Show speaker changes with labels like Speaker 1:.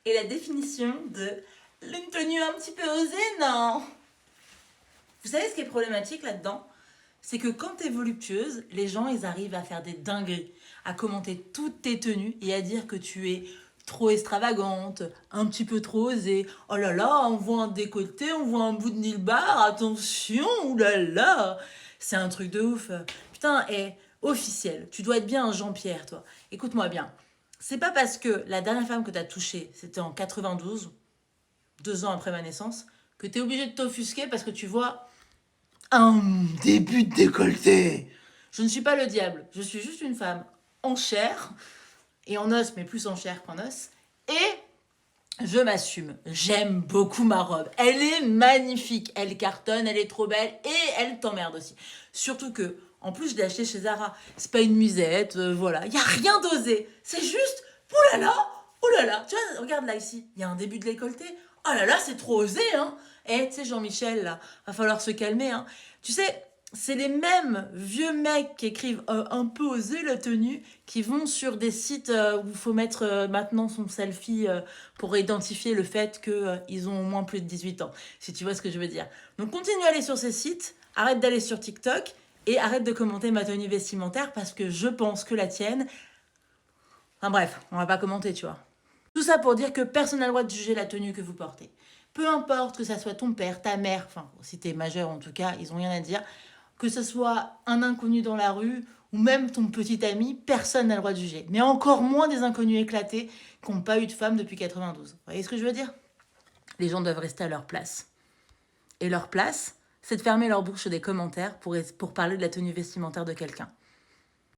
Speaker 1: Et la définition de une tenue un petit peu osée, non. Vous savez ce qui est problématique là-dedans? C'est que quand t'es voluptueuse, les gens, ils arrivent à faire des dingueries, à commenter toutes tes tenues et à dire que tu es trop extravagante, un petit peu trop osée. Oh là là, on voit un décolleté, on voit un bout de nil bar, attention, oulala. C'est un truc de ouf. Putain, et officiel, tu dois être bien un Jean-Pierre, toi. Écoute-moi bien. C'est pas parce que la dernière femme que t'as touchée, c'était en 92, 2 ans après ma naissance, que t'es obligé de t'offusquer parce que tu vois un début de décolleté. Je ne suis pas le diable, je suis juste une femme en chair et en os, mais plus en chair qu'en os. Et je m'assume. J'aime beaucoup ma robe. Elle est magnifique. Elle cartonne, elle est trop belle et elle t'emmerde aussi. Surtout que, en plus, je l'ai achetée chez Zara. C'est pas une musette, voilà. Il y a rien d'osé. C'est juste, oh là là. Tu vois, regarde là ici. Il y a un début de décolleté. Oh là là, c'est trop osé, hein. Eh, tu sais, Jean-Michel, là, va falloir se calmer, hein. Tu sais, c'est les mêmes vieux mecs qui écrivent un peu osé la tenue, qui vont sur des sites où il faut mettre maintenant son selfie pour identifier le fait qu'ils ont au moins plus de 18 ans, si tu vois ce que je veux dire. Donc continue à aller sur ces sites, arrête d'aller sur TikTok et arrête de commenter ma tenue vestimentaire parce que je pense que la tienne... Enfin bref, on va pas commenter, tu vois. Tout ça pour dire que personne n'a le droit de juger la tenue que vous portez. Peu importe que ça soit ton père, ta mère, enfin si t'es majeur en tout cas, ils ont rien à dire, que ce soit un inconnu dans la rue ou même ton petit ami, personne n'a le droit de juger. Mais encore moins des inconnus éclatés qui n'ont pas eu de femme depuis 92. Vous voyez ce que je veux dire? Les gens doivent rester à leur place. Et leur place, c'est de fermer leur bouche sur des commentaires pour parler de la tenue vestimentaire de quelqu'un.